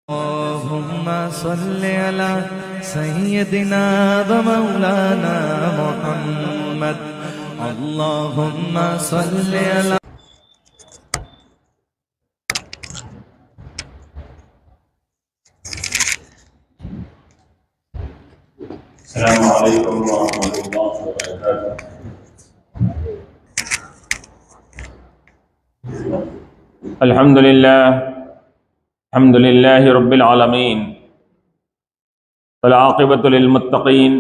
अल्लाहुम्मा सल्लि अला सय्यदिना व मौलाना मुहम्मद। अल्लाहुम्मा सल्लि अला। अस्सलामु अलैकुम व रहमतुल्लाहि व बरकातुहू। अल्हम्दुलिल्लाहि रब्बिल आलमीन वल आक़िबतु लिल मुत्तक़ीन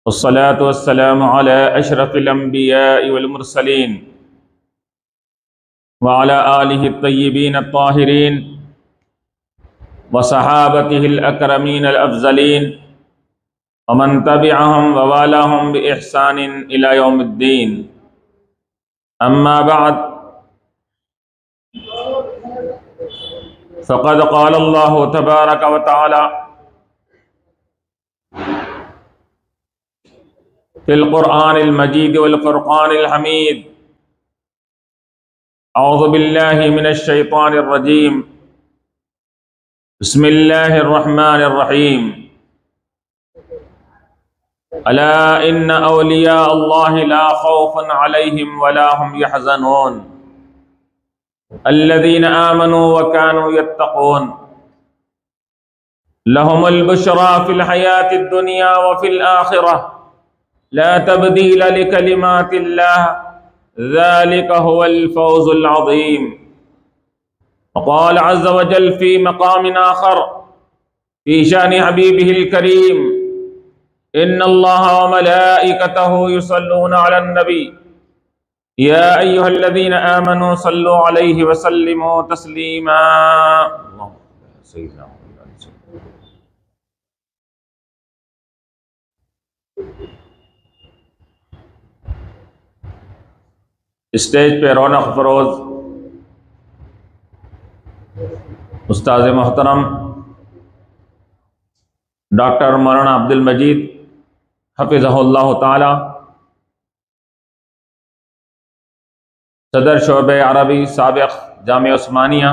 वस्सलातु वस्सलामु अला अशरफिल अंबियाइ वल मुरसलीन व अला आलिहि अत्तय्यिबीन अत्ताहिरीन व सहाबतिहिल अकरमीन अल अफ़ज़लीन व मन तबिअहुम व वालाहुम बि इहसानिन इला यौमिद्दीन। अम्मा बअद फ़क़द क़ाल अल्लाहु तबारक व तआला फ़िल क़ुरआनिल मजीद वल फ़ुरक़ानिल हमीद। औज़ु बिल्लाहि मिनश शैतानिर रजीम। बिस्मिल्लाहिर रहमानिर रहीम। अला इन्ना औलिया अल्लाहि ला खौफ़ुन अलैहिम वला हुम यहज़नून अल्लज़ीना आमनू व कानू यत्तक़ून लहुमुल बुशरा फ़िल हयातिद दुनिया व फ़िल आख़िरह ला तब्दीला लिकलिमातिल्लाह ज़ालिका हुवल फ़ौज़ुल अज़ीम। क़ाल अज़्ज़ व जल फ़ी मक़ामिन आख़र फ़ी शानि हबीबिहिल करीम इन्नल्लाह व मलाइकतहु युसल्लूना अलन नबी या अय्युहल्लज़ीना आमनू सल्लु अलैहि व सल्लिमू तस्लीमा। स्टेज पे रौनक फरोज उस्ताद मोहतरम डॉक्टर मौलाना अब्दुल मजीद हफ़िज़हुल्लाह ताला, सदर शोबे अरबी साबिक़ जामिया उस्मानिया,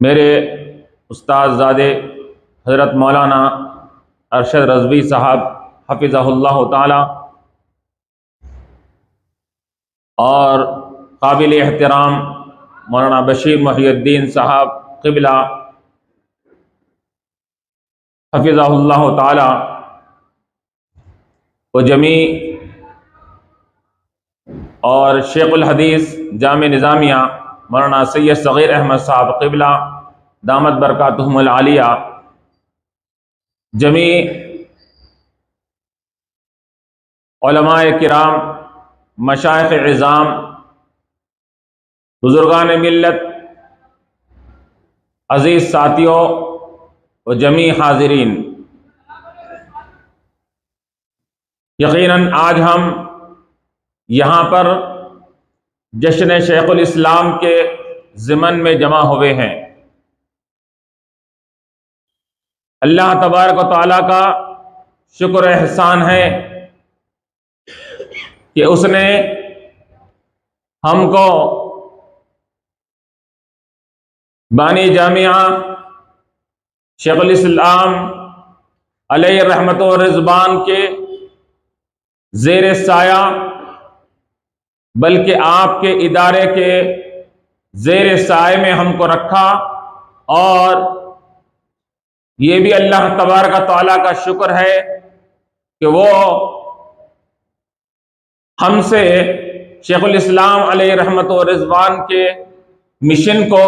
मेरे उस्ताद ज़ादे हज़रत मौलाना अरशद रज़वी साहब हफ़िज़हुल्लाह ताला और काबिल एहतराम मौलाना बशीर मुहियुद्दीन साहब क़िबला हफ़िज़हुल्लाह ताला व जमी और शेखुल हदीस जामे निज़ामिया मौलाना सैयद सग़ीर अहमद साहब क़िबला दामत बरकातुहुमुल आलिया, जमी उलमाए किराम, मशाइख़ इज़ाम, बुज़ुर्गान मिल्लत, अज़ीज़ साथियों व जमी हाज़िरीन, यक़ीनन आज हम यहाँ पर जश्न शेखुल इस्लाम के ज़िमन में जमा हुए हैं। अल्लाह तबारक व तआला का शुक्र एहसान है कि उसने हमको बानी जामिया शेखुल इस्लाम अलैहि रहमत व रिज़वान के ज़ेर साया, बल्कि आपके इदारे के ज़ेर साए में हमको रखा। और ये भी अल्लाह तबारक व तआला का शुक्र है कि वो हमसे शेखुल इस्लाम अलैहि रहमत व रिज़वान के मिशन को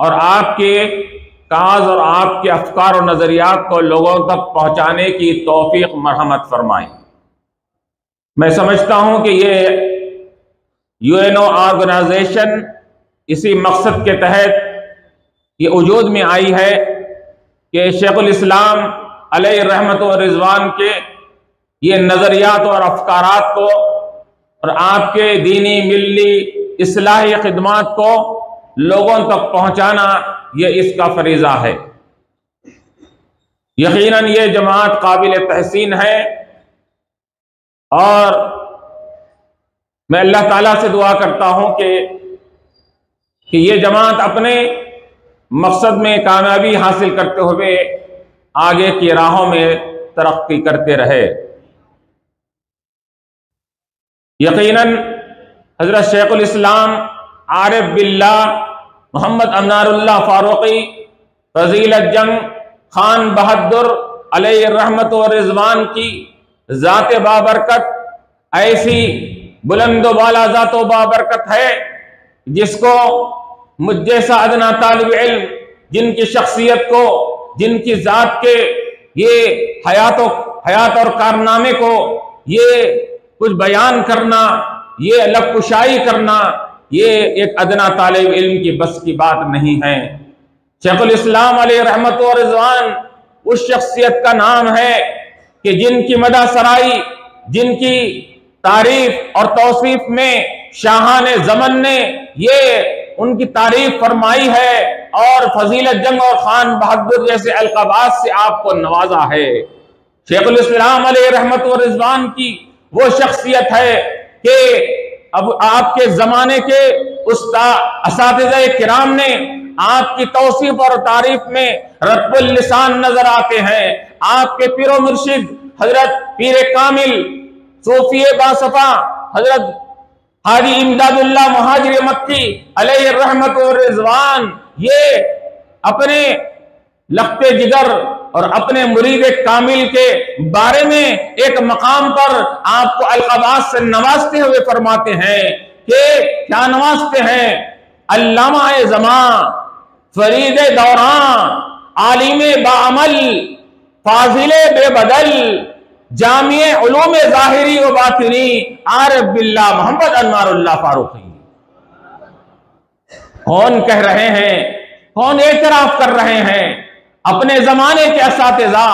और आपके काज और आपके अफकार और नज़रियात को लोगों तक पहुँचाने की तौफीक मरहमत फरमाए। मैं समझता हूँ कि ये यूएनओ ऑर्गेनाइजेशन इसी मकसद के तहत ये वजूद में आई है कि शेखुल इस्लाम अलैहि रहमत व रिज़वान के ये नज़रियात और अफकारात को और आपके दीनी मिल्ली इस्लाही खिदमात को लोगों तक पहुँचाना ये इसका फरीज़ा है। यकीनन ये जमात काबिल तहसीन है और मैं अल्लाह ताला से दुआ करता हूँ कि कि ये जमात अपने मकसद में कामयाबी हासिल करते हुए आगे की राहों में तरक्की करते रहे। यकीनन हजरत शेखुल इस्लाम आरिफ बिल्लाह मोहम्मद अनारुल्लाह फारूकी फजीलत जंग खान बहादुर अलैहि रहमत व रिजवान की जात बाबरकत ऐसी बुलंद वाला जात बाबरकत है जिसको मुझ जैसा अदना तालिब इल्म, जिनकी शख्सियत को, जिनकी जात के ये हयात और कारनामे को ये कुछ बयान करना, ये अलग कुशाई करना, ये एक अदना तालिब इल्म की बस की बात नहीं है। शेखुल इस्लाम अलैहि रहमत व रिजवान उस शख्सियत का नाम है कि जिनकी मदा सराई, जिनकी तारीफ और तौसीफ में शाहाने ज़मन ने ये उनकी तारीफ फरमाई है और फजीलत जंग और खान बहादुर जैसे अलक़ाबात से आपको नवाजा है। शेखुल इस्लाम अलैहि रहमत व रिजवान की वो शख्सियत है कि अब आपके जमाने के उस्ताद किराम ने आपकी तौसीफ और तारीफ में रत्बुल लिसान नजर आते हैं। आपके पीरो मुर्शिद हजरत पीर कामिल सूफिए बासफा हजरत हाजी इमदादुल्लाह मुहाजिर मक्की अलैहि रहमत व रिजवान ये अपने लख्ते जिगर और अपने मुरीद कामिल के बारे में एक मकाम पर आपको अलक़ाबात से नवाजते हुए फरमाते हैं कि क्या नवाजते हैं? अल्लामा ज़मा फरीद दौरान आलिम बाअमल फाजिले बेबदल जामिए उलूम ज़ाहिरी व बातिनी आरिफ बिल्लाह मोहम्मद अनवारुल्लाह फारूकी। कौन कह रहे हैं, कौन एतराफ कर रहे हैं? अपने जमाने के असातिज़ा,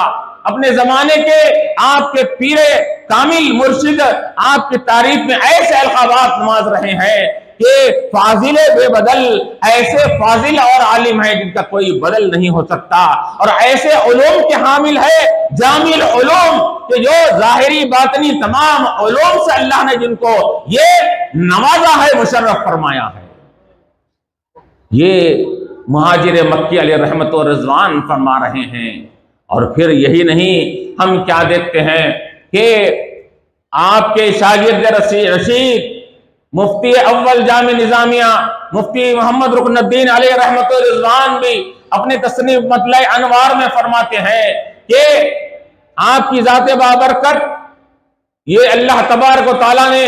अपने जमाने के आपके पीरे कामिल मुर्शिद आपकी तारीफ में ऐसे अलक़ाबात नवाज रहे हैं कि फाजिले बेबदल, ऐसे फाजिल और आलिम है जिनका कोई बदल नहीं हो सकता, और ऐसे उलूम के हामिल है जामिल उलूम कि जो जाहिरी बातनी तमाम उलूम से अल्लाह ने जिनको ये नवाजा है, मुशर्रफ फरमाया है। ये मुहाजिर मक्की अलैहि रहमत व रिजवान फरमा रहे हैं। और फिर यही नहीं, हम क्या देखते हैं कि आपके शागिर्द रशीद मुफ्ती अव्वल जामे निजामिया मुफ्ती मोहम्मद रुकनुद्दीन अलैहि रहमत व रिजवान भी अपने तसनीफ मतले अनवार में फरमाते हैं कि आपकी जाते बाबरकत ये अल्लाह तबारक व तआला ने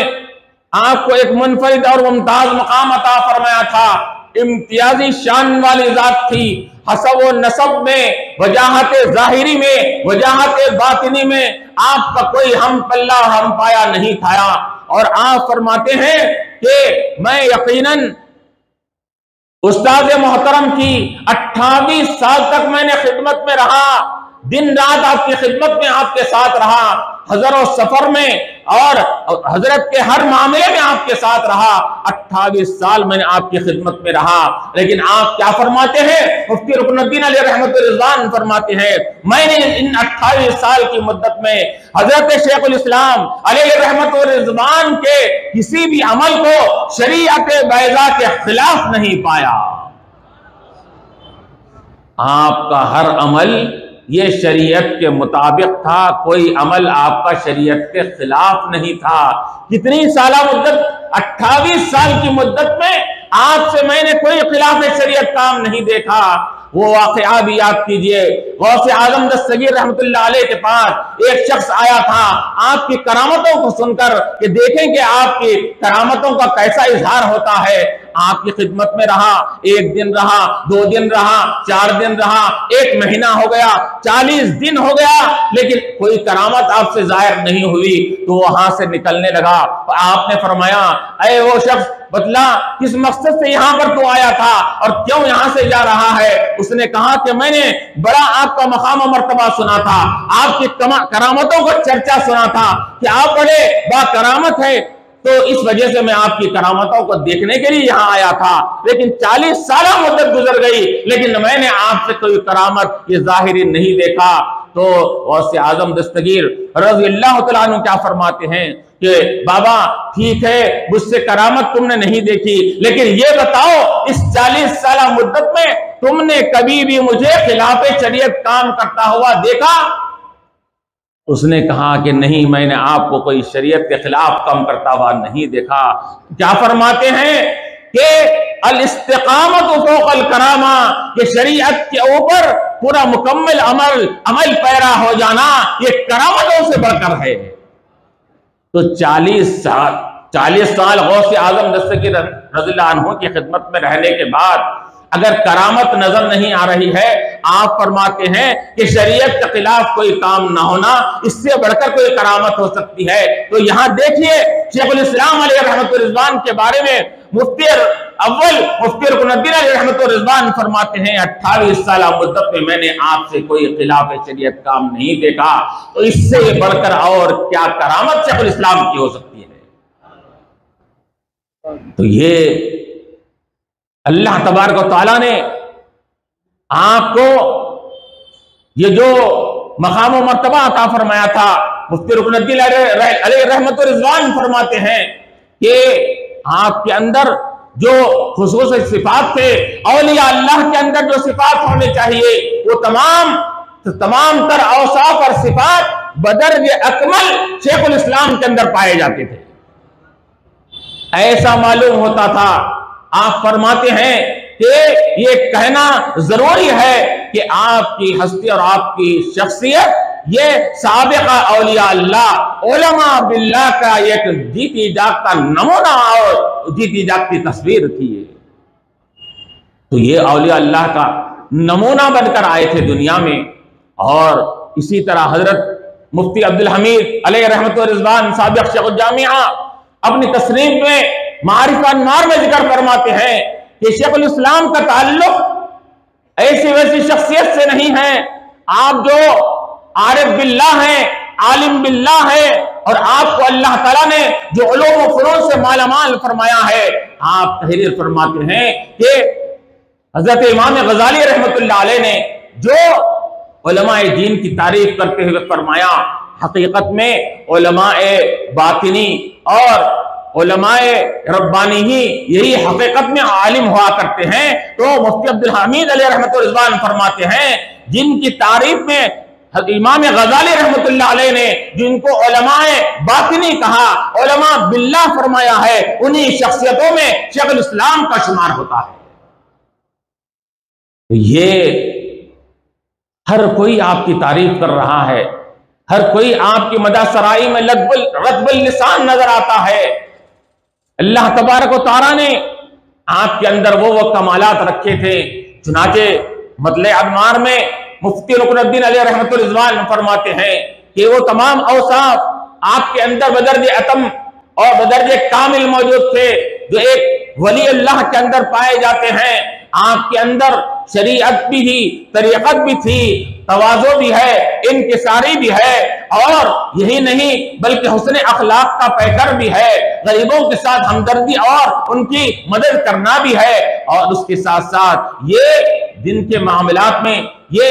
आपको एक मुनफरिद और मुमताज मकाम अता फरमाया था। इम्तियाजी शान वाली जात थी, हसब व नसब में, वजाहत जाहिरी में, वजाहत बातिनी में आपका कोई हम पल्ला हम पाया नहीं था। और आप फरमाते हैं कि मैं यकीनन उस्ताद मोहतरम की 28 साल तक मैंने खिदमत में रहा, दिन रात आपकी खिदमत में आपके साथ रहा, हजरों सफर में और हजरत के हर मामले में आपके साथ रहा। 28 साल मैंने आपकी खिदमत में रहा। लेकिन आप क्या फरमाते हैं? मुफ्ती रुकनुद्दीन अलैहि रहमत व रिजवान फरमाते हैं, मैंने इन 28 साल की मुद्दत में हजरत शेखुल इस्लाम अलैहि रहमत व रिजवान के किसी भी अमल को शरीयत बैज़ा के खिलाफ नहीं पाया। आपका हर अमल ये शरीयत के मुताबिक था, कोई अमल आपका शरीयत के खिलाफ नहीं था। कितनी साला मुद्दत, 28 साल की मुद्दत में आपसे मैंने कोई खिलाफ शरीयत काम नहीं देखा। वो वाक़या भी याद कीजिए, गौसे आज़म दस्तगीर रहमतुल्लाह अलैह के पास एक शख्स आया था आपकी करामतों को सुनकर कि देखें कि आपकी करामतों का कैसा इजहार होता है। आपकी खिदमत में रहा, 1 दिन रहा, 2 दिन रहा, 4 दिन रहा, 1 महीना हो गया, 40 दिन हो गया, लेकिन कोई करामत आपसे जाहिर नहीं हुई। तो वहां से निकलने लगा। आपने फरमाया, अरे वो शख्स बतला किस मकसद से यहाँ पर तू आया था और क्यों यहाँ से जा रहा है? उसने कहा कि मैंने बड़ा आपका मकाम मर्तबा सुना था, आपकी करामतों का चर्चा सुना था कि आप बड़े बाकरामत है, तो इस वजह से मैं आपकी करामतों को देखने के लिए यहाँ आया था। लेकिन 40 साल मुद्दत गुजर गई, लेकिन मैंने आपसे कोई करामत ये जाहिरी नहीं देखा। तो गौसे आजम दस्तगीर रज़ी अल्लाह तआला अन्हु क्या फरमाते हैं कि बाबा ठीक है, मुझसे करामत तुमने नहीं देखी, लेकिन ये बताओ इस 40 साल मुद्दत में तुमने कभी भी मुझे खिलाफ शरीयत काम करता हुआ देखा? उसने कहा कि नहीं, मैंने आपको कोई शरीयत के खिलाफ काम करता हुआ नहीं देखा। क्या फरमाते हैं कि अल इस्तिकामत फौकल करामा, कि शरीयत के ऊपर पूरा मुकम्मल अमल पैरा हो जाना ये करामतों से बढ़कर है। तो 40 साल गौसे आजम दस्तगीर रज़ियल्लाहु अन्हु की खिदमत में रहने के बाद अगर करामत नजर नहीं आ रही है, आप फरमाते हैं कि शरीयत के खिलाफ कोई काम ना होना, इससे बढ़कर कोई करामत हो सकती है। तो यहां देखिए शेखुल इस्लाम अलैहि रहमतुर रिज़वान के बारे में मुफ्ती अव्वल मुफ्ती रुकनुद्दीन अलैहि रहमतुर रिज़वान फरमाते हैं 28 साल मुद्दत में मैंने आपसे कोई खिलाफ शरीयत काम नहीं देखा। तो इससे बढ़कर और क्या करामत शेखुल इस्लाम की हो सकती है? तो ये अल्लाह तबारक व तआला ने आपको ये जो मकाम व मर्तबा अता फरमाया था, मुफ्ती रुकनुद्दीन अलैहि रहमतुर रिज़वान फरमाते हैं कि आपके अंदर जो खुसूसी सिफात थे, औलिया अल्लाह के अंदर जो सिफात होने चाहिए, वो तमाम तर औसाफ और सिफात बदर्ज अकमल शेखुल इस्लाम के अंदर पाए जाते थे। ऐसा मालूम होता था, आप फरमाते हैं कि ये कहना जरूरी है कि आपकी हस्ती और आपकी शख्सियत ये साबिका औलिया अल्लाह उलमा बिल्लाह का एक जीती जागता नमूना और जीती जागती तस्वीर थी। तो ये औलिया अल्लाह का नमूना बनकर आए थे दुनिया में। और इसी तरह हजरत मुफ्ती अब्दुल हमीद अलैहि रहमतुर रिज़वान साबिक़ शेखुल जामिया अपनी तस्रीफ में मारिफ़ अन्वार में जिक्र फरमाते हैं कि शेखुल इस्लाम का ताल्लुक ऐसी वैसी शख्सियत से नहीं है। आप जो आरिफ बिल्लाह हैं, आलिम बिल्लाह है, और आपको अल्लाह ताला ने जो उलूम व फ़ुनून से मालामाल फरमाया है, आप तहरीर फरमाते हैं कि हजरत इमाम गज़ाली रहमतुल्लाह अलैह ने जो उलमाए दीन की तारीफ करते हुए फरमाया, हकीकत में उलमाए बातिनी और उलमाए रब्बानी ही यही हकीकत में आलिम हुआ करते हैं। तो मुफ्ती अब्दुल हमीद अलैहि रहमतुर रिज़वान फरमाते हैं जिनकी तारीफ में इमाम गज़ाली रहमतुल्लाह अलैह ने जिनको उलमाए बातिनी कहा, उलमा बिल्लाह फरमाया है, उन्हीं शख्सियतों में शेखुल इस्लाम का शुमार होता है। तो ये हर कोई आपकी तारीफ कर रहा है, हर कोई आपकी मदा सराई में रत्बुल लिसान नजर आता है। अल्लाह तबारक व तआला ने आपके अंदर वो कमालात रखे थे। चुनाचे मतले अदमार में मुफ्ती रुकनुद्दीन अलैहि रहमतुर रिज़वान फरमाते हैं कि वो तमाम औसाफ आपके अंदर बदर्ज अतम और बदर्ज कामिल मौजूद थे जो एक वली अल्लाह के अंदर पाए जाते हैं। आपके अंदर शरीयत भी थी, तरीक़त भी थी, तवाज़ो भी है, इनकिसारी भी है, और यही नहीं बल्कि हुस्न अखलाक का पैकर भी है, गरीबों के साथ हमदर्दी और उनकी मदद करना भी है। और उसके साथ साथ ये दिन के मामलात में ये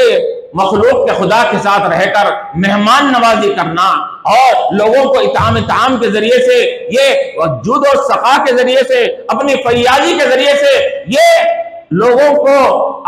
मखलूक के खुदा के साथ रहकर मेहमान नवाजी करना और लोगों को इताम के जरिए से, ये जुद और सखा के जरिए से, अपनी फैयाजी के जरिए से ये लोगों को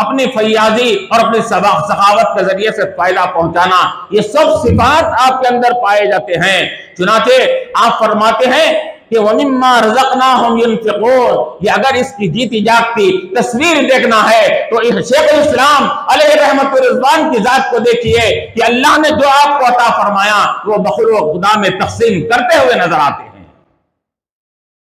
अपनी फैयाजी और अपनी सखावत के जरिए से फायदा पहुंचाना, ये सब सिफात आपके अंदर पाए जाते हैं। चुनाचे आप फरमाते हैं कि वमिम्मा रज़क़नाहुम युनफ़िक़ून, ये अगर इसकी जीती जागती तस्वीर देखना है तो शेखुल इस्लाम अलैहि रहमतुर रिज़वान की जात को देखिए कि अल्लाह ने जो आपको अता फरमाया वो मखलूक खुदा में तक़सीम करते हुए नजर आते हैं।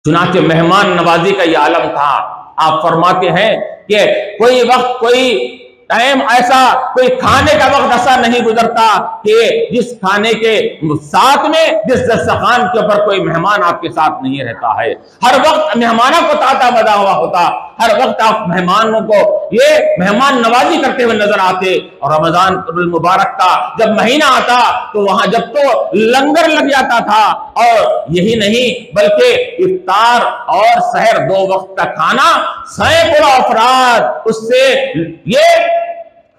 चुनाचे मेहमान नवाजी का ये आलम था। आप फरमाते हैं कि कोई वक्त, कोई टाइम ऐसा, कोई खाने का वक्त ऐसा नहीं गुजरता कि जिस खाने के साथ में, जिस दस्तरखान के ऊपर कोई मेहमान आपके साथ नहीं रहता है। हर वक्त मेहमानों को ताता बदा हुआ होता, हर वक्त आप मेहमानों को ये मेहमान नवाजी करते हुए नजर आते। और रमजान मुबारक का जब महीना आता तो वहां जब तो लंगर लग जाता था, और यही नहीं बल्कि इफ्तार और सहर 2 वक्त का खाना सैकड़ों अफराद उससे ये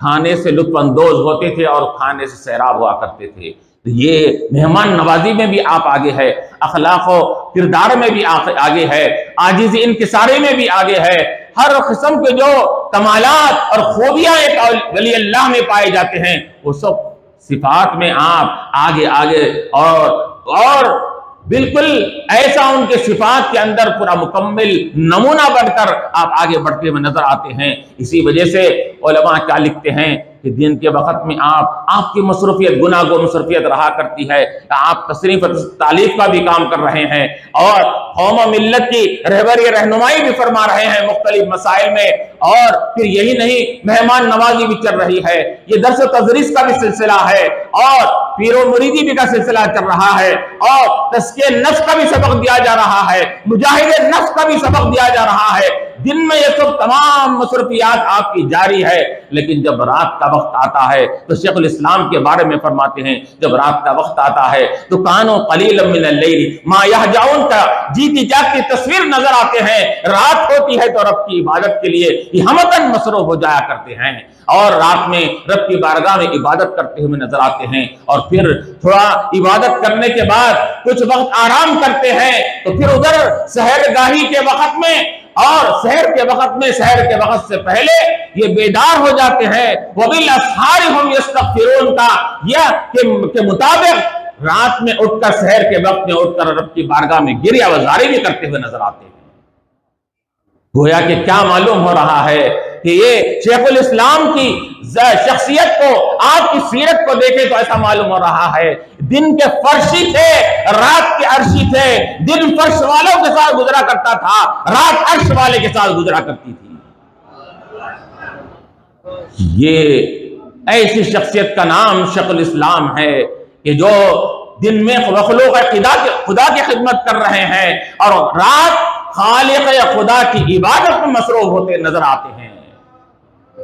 खाने से लुत्फ अंदोज होते थे और खाने से सैराब हुआ करते थे। तो ये मेहमान नवाजी में भी आप आगे है, अखलाक व किरदार में भी आगे है, आजिज़ी इनकिसारी में भी आगे है। हर किस्म के जो कमालात और खूबियां एक वली अल्लाह में पाए जाते हैं वो सब सिफात में आप आगे आगे और बिल्कुल ऐसा उनके सिफात के अंदर पूरा मुकम्मल नमूना बनकर आप आगे बढ़ते हुए नजर आते हैं। इसी वजह से उलमा क्या लिखते हैं कि दिन के वक्त में आपकी मसरूफियत गुनाह गो मसरूफियत रहा करती है, आप तशरीफ तालीफ का भी काम कर रहे हैं और कौम मिल्लत की रहबरी रहनुमाई भी फरमा रहे हैं मुख्तलिफ मसाइल में, और फिर यही नहीं मेहमान नवाजी भी चल रही है, ये दर्स तदरीस का भी सिलसिला है और पीरो मुरीदी भी का सिलसिला चल रहा है और तस्किए नफ्स का भी सबक दिया जा रहा है, मुजाहिदे नफ्स का भी सबक दिया जा रहा है। दिन में ये सब तमाम मसरूफियात आपकी जारी है, लेकिन जब रात का वक्त आता है तो शेखुल इस्लाम के बारे में फरमाते हैं जब रात का वक्त आता है तो कानो कलीलन मिनल लैल मा यहजाउन का जीती जागती तस्वीर नजर आते हैं। रात होती है तो रब की इबादत के लिए हमतन मसरूफ हो जाया करते हैं और रात में रब की बारगाह में इबादत करते हुए नजर आते हैं और फिर थोड़ा इबादत करने के बाद कुछ वक्त आराम करते हैं तो फिर उधर सहरगाही के वक्त में और शहर के वक्त से पहले ये बेदार हो जाते हैं। वबिल अस्हार हुम यस्तगफिरून का यह के मुताबिक रात में उठकर शहर के वक्त में उठकर रब की बारगाह में गिरिया वजारी भी करते हुए नजर आते हैं। गोया कि क्या मालूम हो रहा है कि ये शेखुल इस्लाम की शख्सियत को आपकी सीरत को देखे तो ऐसा मालूम हो रहा है दिन के फर्शी थे, रात के अर्शी थे। दिन फर्श वालों के साथ गुजरा करता था, रात अर्श वाले के साथ गुजरा करती थी। ये ऐसी शख्सियत का नाम शेखुल इस्लाम है कि जो दिन में खुदा की खिदमत कर रहे हैं और रात खालिक खुदा की इबादत में मसरूफ होते नजर आते हैं।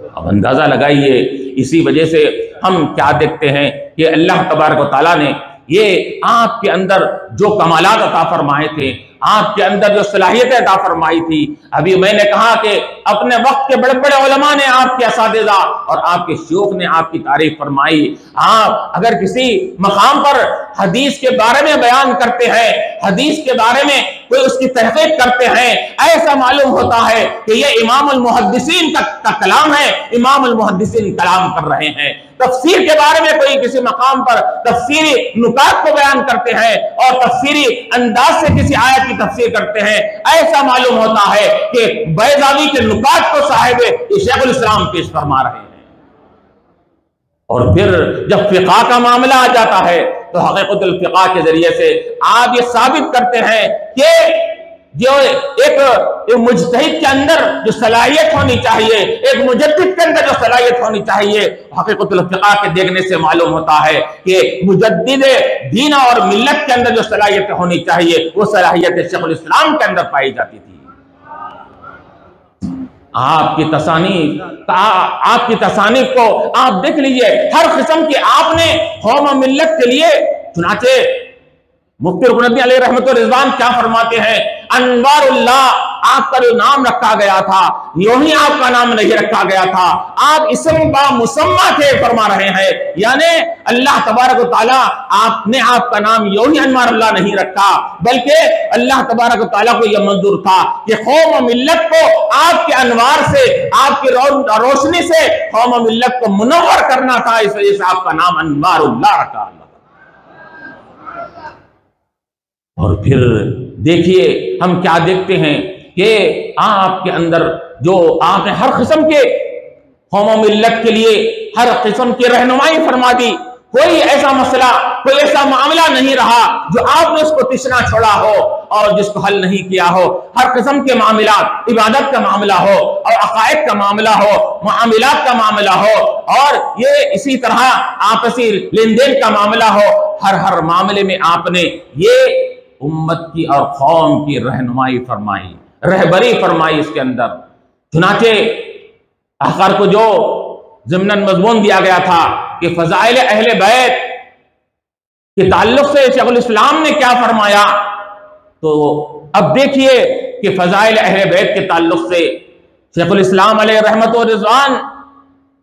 अब अंदाजा लगाइए, इसी वजह से हम क्या देखते हैं कि अल्लाह तबारक व तआला ने ये आपके अंदर जो कमालात अता फरमाए थे, आपके अंदर जो सलाहियतें अता फरमाई थी। अभी मैंने कहा कि अपने वक्त के बड़े बड़े उलमा ने आपके असातिज़ा और आपके शयूख ने आपकी तारीफ फरमाई। आप अगर किसी मकाम पर हदीस के बारे में बयान करते हैं, हदीस के बारे में कोई उसकी तहकीक करते हैं, ऐसा मालूम होता है कि ये इमाम अल मुहद्दिसीन का कलाम है, इमाम अल मुहद्दिसीन कलाम कर रहे हैं। तफसीर के बारे में कोई किसी मकाम पर तफसीरी नुकात को बयान करते हैं और तफसीरी अंदाज से किसी आयत की तफसीर करते हैं, ऐसा मालूम होता है कि बैज़ावी के नुकात को साहिब शेखुल इस्लाम पेश फरमा रहे हैं। और फिर जब फिक़ा का मामला आ जाता है तो हक़ीक़तुल फ़िक़ा के जरिए से आप ये साबित करते हैं कि जो एक मुज्तहिद के अंदर जो सलाहियत होनी चाहिए, एक मुजद्दिद के अंदर जो सलाहियत होनी चाहिए, हक़ीक़तुल फ़िक़ा के देखने से मालूम होता है कि मुजद्दिद दीन और मिल्लत के अंदर जो सलाहियत होनी चाहिए वो सलाहियत शेखुल इस्लाम के अंदर पाई जाती थी। आपकी तसानीफ को आप देख लीजिए, हर किस्म की आपने कौम मिल्लत के लिए, चुनाचे मुफ्ती रुकनुद्दीन अलैहि रहमतुर रिज़वान क्या फरमाते हैं, अनवारुल्लाह आपका जो नाम रखा गया था यूं ही आपका नाम नहीं रखा गया था, आप इस्म बा मुसम्मा थे फरमा रहे हैं। यानी अल्लाह तबारक व तआला आपने आपका नाम यूं ही अनवारुल्लाह नहीं रखा, बल्कि अल्लाह तबारक व तआला को यह मंजूर था कि कौम मिल्लत को आपके अनवार से, आपकी रोशनी से कौम मिल्लत को मुनव्वर करना था, इस वजह से आपका नाम अनवारुल्लाह रखा। और फिर देखिए हम क्या देखते हैं कि आपके अंदर जो आपने हर किस्म के कौम मिल्लत के लिए हर किस्म की रहनुमाई फरमा दी। कोई ऐसा मसला, कोई ऐसा मामला नहीं रहा जो आपने उसको तिश्ना छोड़ा हो और जिसको हल नहीं किया हो। हर किस्म के मामलात, इबादत का मामला हो और अकायद का मामला हो, मामलात का मामला हो और ये इसी तरह आपसी लेन देन का मामला हो, हर मामले में आपने ये उम्मत की और कौम की रहनुमाई फरमाई, रहबरी फरमाई इसके अंदर। चुनाचे आखिर को जो ज़िम्नन मज़मून दिया गया था कि फ़ज़ाइल अहले बैत के ताल्लुक से शेखुल इस्लाम ने क्या फरमाया, तो अब देखिए कि फ़ज़ाइल अहले बैत के ताल्लुक से शेखुल इस्लाम अलैहि रहमतुर रिज़वान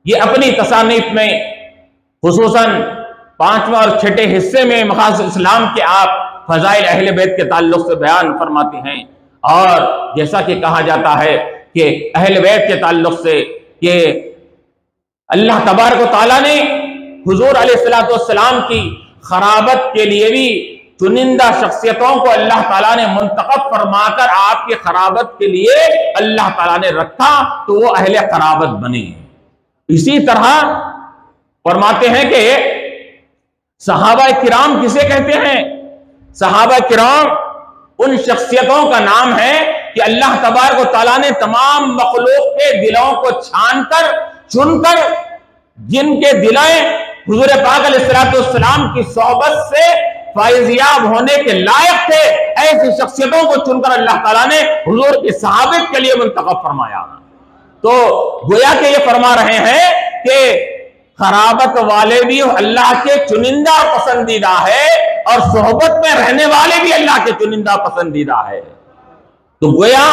ये अपनी तसानीफ में खुसूसन 5वें और 6ठे हिस्से में मकासद इस्लाम के आप फजाइल अहले बैत के ताल्लुक से बयान फरमाते हैं। और जैसा कि कहा जाता है कि अहले बैत के ताल्लुक से कि अल्लाह तबारक व तआला ने हुजूर अलैहिस्सलाम की खराबत के लिए भी चुनिंदा शख्सियतों को अल्लाह ताला ने मुंतखब फरमाकर आपकी खराबत के लिए अल्लाह ताला ने रखा, तो वो अहले खराबत बने। इसी तरह फरमाते हैं कि सहाबा किराम किसे कहते हैं? सहाबा किराम उन शख्सियतों का नाम है कि अल्लाह तबारक व तआला ने तमाम मखलूक के दिलों को छानकर चुनकर, जिनके दिलें हुजूर पाक अलैहिस्सलाम की सोहबत से फायज़याब होने के लायक थे, ऐसी शख्सियतों को चुनकर अल्लाह ताला ने हुजूर की सहाबत के लिए मुंतखब फरमाया। तो गोया के ये फरमा रहे हैं कि खराबत वाले भी अल्लाह के चुनिंदा पसंदीदा है और सोहबत में रहने वाले भी अल्लाह के चुनिंदा पसंदीदा है। तो गोया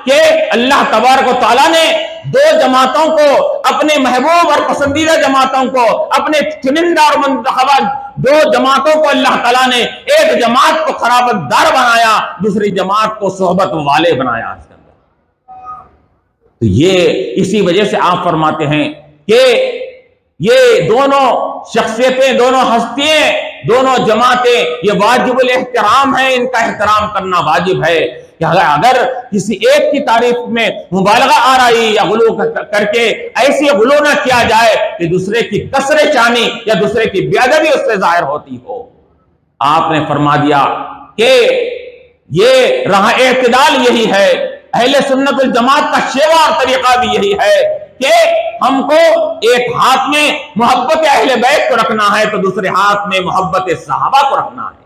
कि अल्लाह तबारक व तआला ने दो जमातों को, अपने महबूब और पसंदीदा जमातों को, अपने चुनिंदा और मुंतखबा दो जमातों को अल्लाह ताला ने एक जमात को खराबतदार बनाया, दूसरी जमात को सोहबत वाले बनाया। तो ये इसी वजह से आप फरमाते हैं कि ये दोनों शख्सियतें, दोनों हस्तियां, दोनों जमातें ये वाजिबुल एहतराम है, इनका एहतराम करना वाजिब है। कि अगर किसी एक की तारीफ में मुबालगा आ रही या गुलू करके ऐसी गुलू ना किया जाए कि दूसरे की कसरे चानी या दूसरे की बेअदबी उससे जाहिर होती हो। आपने फरमा दिया कि ये राह एतदाल यही है, अहले सुन्नत वल जमात का शेवा और तरीका भी यही है कि हमको एक हाथ में मोहब्बत अहले बैत को रखना है तो दूसरे हाथ में मोहब्बत सहाबा को रखना है,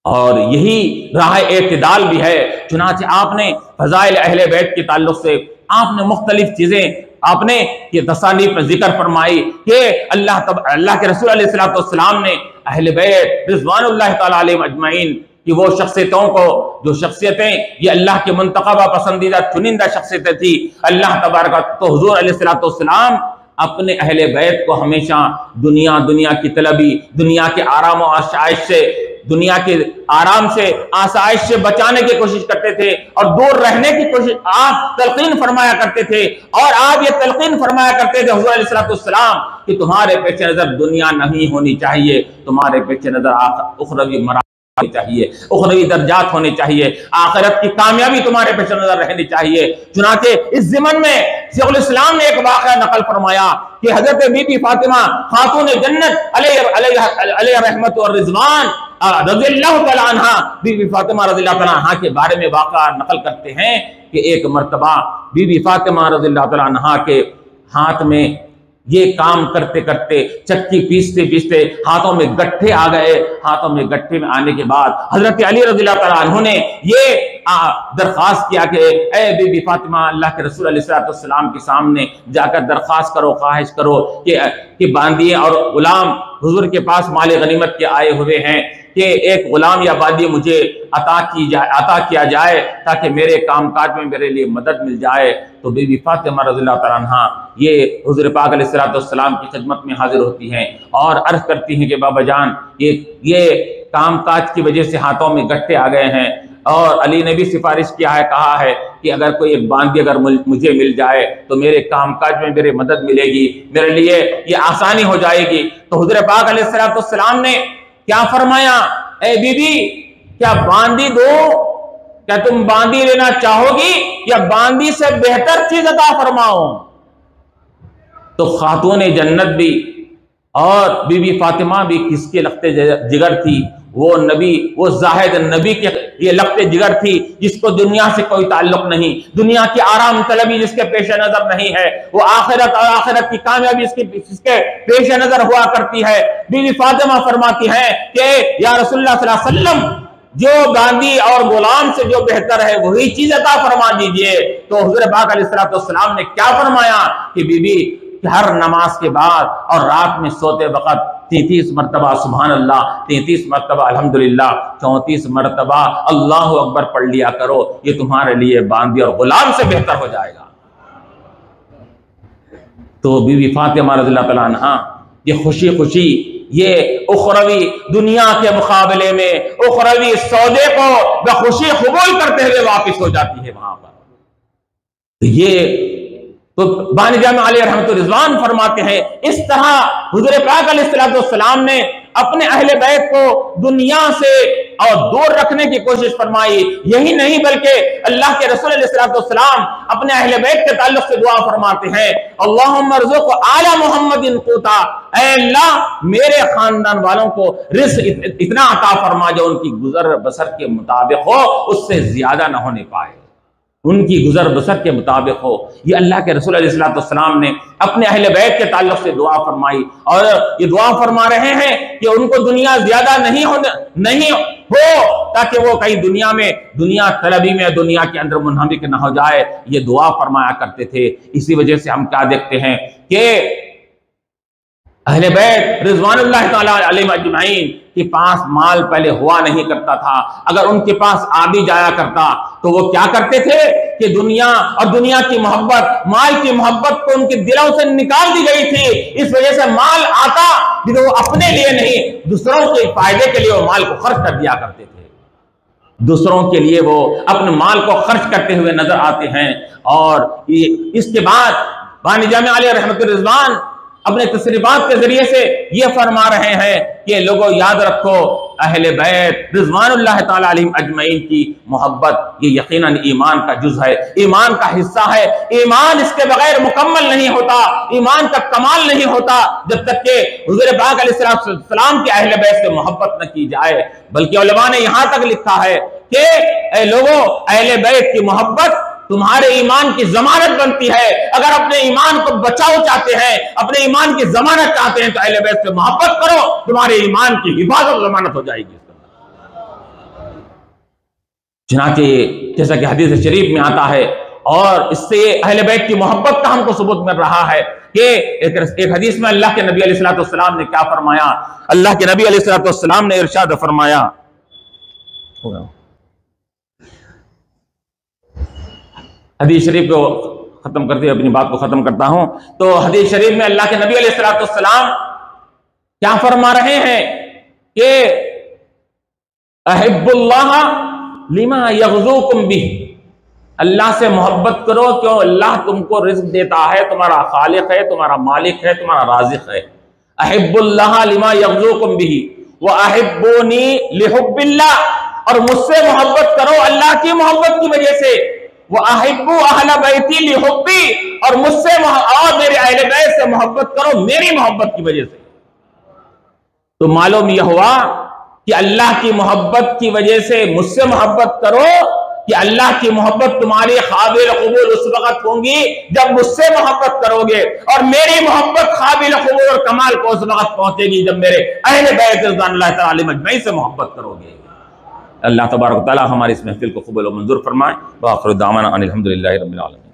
और यही राह एतदाल भी है। चुनांचे आपने फजाइल अहले बैत के ताल्लुक से आपने मुख्तलिफ चीजें आपने ये तसानीफ में जिक्र फरमाई कि अल्लाह के रसूल अलैहिस्सलाम ने अहले बैत रिज़वानुल्लाह तआला अलैहिम अजमईन कि वो शख्सियतों को, जो शख्सियतें ये अल्लाह के मुंतखबा पसंदीदा चुनिंदा शख्सियतें थी, अल्लाह तबारक तो हुजूर अलैहिस्सलाम अपने अहले बैत को हमेशा दुनिया की तलबी, दुनिया के आराम और आसाइश से, दुनिया के आराम से आसाइश से बचाने की कोशिश करते थे और दूर रहने की कोशिश आप तलकीन फरमाया करते थे। और आप ये तलकीन फरमाया करते थे हुजूर अलैहिस्सलाम कि तुम्हारे पेश नजर दुनिया नहीं होनी चाहिए, तुम्हारे पेश नजर उखरवी मरा चाहिए, उखरवी दर्जात होने चाहिए, आखिरत की कामयाबी तुम्हारे पेश नजर रहनी चाहिए। चुनांचे इस ज़िमन में शेखुल इस्लाम ने एक वाक़या नकल फरमाया कि हजरत बीबी फातिमा खातून जन्नत अलैहा रहमत और रिजवान रज़ियल्लाहु तआला अन्हा, बीबी फातिमा रज़ियल्लाहु तआला अन्हा के बारे में वाक़या नकल करते हैं कि एक मर्तबा बीबी फातिमा रज़ियल्लाहु तआला अन्हा के हाथ में ये काम करते करते, चक्की पीसते पीसते हाथों में गट्ठे आ गए। हाथों में गट्ठे में आने के बाद हजरत अली रज़ियल्लाहु तआला अन्हु ने ये दरख्वास्त किया कि ए बीबी फातिमा, अल्लाह के रसूल अलैहिस्सलाम के सामने जाकर दरख्वास्त करो, ख्वाहिश करो कि बांदिए और गुलाम हुजूर के पास माल गनीमत के आए हुए हैं कि एक गुलाम या बांदी मुझे अता किया जाए ताकि मेरे कामकाज में मेरे लिए मदद मिल जाए। तो बीबी फातिमा रज़ियल्लाहु तआला अन्हा ये हुज़ूर पाक अलैहिस्सलाम की खिदमत में हाजिर होती हैं और अर्ज करती हैं कि बाबा जान, ये कामकाज की वजह से हाथों में गट्ठे आ गए हैं और अली ने भी सिफारिश किया है, कहा है कि अगर कोई एक बांदी अगर मुझे मिल जाए तो मेरे कामकाज में मेरे मदद मिलेगी, मेरे लिए ये आसानी हो जाएगी। तो हुज़ूर पाक अलैहिस्सलाम ने क्या फरमाया, ए बीबी क्या बांदी दो, क्या तुम बांदी लेना चाहोगी या बांदी से बेहतर चीज अता फरमाओ? तो खातून जन्नत भी और बीबी फातिमा भी किसके लख्ते जिगर थी? वो नबी, वो जाहिद नबी के ये लख्ते जिगर थी जिसको दुनिया से कोई ताल्लुक नहीं, दुनिया की आराम तलबी जिसके पेश नजर नहीं है, वो आखिरत और आखिरत की कामयाबी इसके पेश नजर हुआ करती है। बीबी फातिमा फरमाती है कि या रसूलुल्लाह सल्लल्लाहु अलैहि वसल्लम, जो बांदी और गुलाम से जो बेहतर है वही चीज अता फरमा दीजिए। तो हुज़ूर पाक अलैहिस्सलाम ने क्या फरमाया कि बीबी हर नमाज के बाद और रात में सोते वक्त 33 मरतबा सुभान अल्लाह, 33 मरतबा अल्हम्दुलिल्लाह, 34 मरतबा अल्लाहु अकबर पढ़ लिया करो, ये तुम्हारे लिए बांदी और गुलाम से बेहतर हो जाएगा। तो बीवी फातिमा रज़ियल्लाहु तआला अन्हा ये खुशी खुशी ये उखरवी दुनिया के मुकाबले में उखरवी सौदे को बखुशी कबूल करते हुए वापिस हो जाती है वहां पर। तो ये तो बानी जामी अलैहि रहमतुर रिज़वान फरमाते हैं, इस तरह हुज़ूर पाक अलैहिस्सलाम ने अपने अहले बैत को दुनिया से और दूर रखने की कोशिश फरमाई। यही नहीं बल्कि अल्लाह के रसूल अलैहिस्सलाम अपने अहले बैत के ताल्लुक से दुआ फरमाते हैं, अल्लाहुम्मा रज़ुक़ आला मुहम्मदिन क़ूता, ऐ अल्लाह मेरे खानदान वालों को रिज़्क़ इतना अता फरमा जो उनकी गुजर बसर के मुताबिक हो, उससे ज्यादा ना होने पाए, उनकी गुजर बसर के मुताबिक हो। ये अल्लाह के रसूल अलैहिस्सलाम ने अपने अहले बैत के ताल्लुक से दुआ फरमाई और ये दुआ फरमा रहे हैं कि उनको दुनिया ज्यादा नहीं हो ताकि वो कहीं दुनिया में दुनिया तलबी में दुनिया के अंदर मुनहमिक न हो जाए। ये दुआ फरमाया करते थे। इसी वजह से हम क्या देखते हैं कि अहले बैत रिज़वानुल्लाह ताला अलैहिम अजमाइन के पास माल पहले हुआ नहीं करता था। अगर उनके पास आ भी जाया करता तो वो क्या करते थे कि दुनिया और दुनिया की मोहब्बत, माल की मोहब्बत को उनके दिलों से निकाल दी गई थी। इस वजह से माल आता भी तो वो अपने लिए नहीं, दूसरों के फायदे के लिए वो माल को खर्च कर दिया करते थे। दूसरों के लिए वो अपने माल को खर्च करते हुए नजर आते हैं। और इसके बाद बानी जामी अलैहि रहमतुर रिज़वान अपने तस्रीफात के जरिए से ये फरमा रहे हैं कि लोगों याद रखो, अहले बैत रिज़वानुल्लाह ताला अलैहिम अजमईन की मोहब्बत ये यकीनन ईमान का जुज़ है, ईमान का हिस्सा है। ईमान इसके बगैर मुकम्मल नहीं होता, ईमान का कमाल नहीं होता जब तक कि हुज़ूर पाक अलैहिस्सलाम के अहले बैत से मोहब्बत न की जाए। बल्कि उलमा ने यहां तक लिखा है कि ऐ लोगों, अहले बैत की मोहब्बत तुम्हारे ईमान की जमानत बनती है। अगर अपने ईमान को बचाओ चाहते हैं, अपने ईमान की जमानत चाहते हैं तो अहले बैत से मोहब्बत करो, तुम्हारे ईमान की हिफाजत जमानत हो जाएगी। चुनांचे जैसा कि हदीस शरीफ में आता है और इससे अहले बैत की मोहब्बत का हमको सबूत मिल रहा है कि एक हदीस में अल्लाह के नबी अलैहिस्सलाम ने क्या फरमाया। अल्लाह के नबी अलैहिस्सलाम ने इरशाद फरमाया, हदीस शरीफ को खत्म करते हुए अपनी बात को खत्म करता हूं। तो हदीस शरीफ में अल्लाह के नबी अलैहिस्सलाम क्या फरमा रहे हैं कि अहिब्बुल्लाह लिमा यग़ज़ूकुम बिह, अल्लाह से मोहब्बत करो क्यों अल्लाह तुमको रिज़्क़ देता है, तुम्हारा खालिक है, तुम्हारा मालिक है, तुम्हारा राज़िक़ है। अहिब्बुल्लाह लिमा यग़ज़ूकुम बिह व अहिब्बूनी लिहुब्बिल्लाह, और मुझसे मोहब्बत करो अल्लाह की मोहब्बत की वजह से। वो अहिब्बु अहला बैती लिहुब्बी, और मुझसे और मेरे अहले बैत से मोहब्बत करो मेरी मोहब्बत की वजह से। तो मालूम यह हुआ कि अल्लाह की मोहब्बत की वजह से मुझसे मोहब्बत करो कि अल्लाह की मोहब्बत तुम्हारी काबिल कबूल उस वक्त होंगी जब मुझसे मोहब्बत करोगे, और मेरी मोहब्बत काबिल कबूल और कमाल को उस वक्त पहुंचेगी जब मेरे अहले बैत रिज़वानुल्लाह ताला अलैहिम अजमईन से मोहब्बत करोगे। अल्लाह तबारक व तआला हमारी इस महफिल को कबूल और मंजूर फरमाए। व आखिर दावाना अनिल हम्दुलिल्लाहि रब्बिल आलमीन।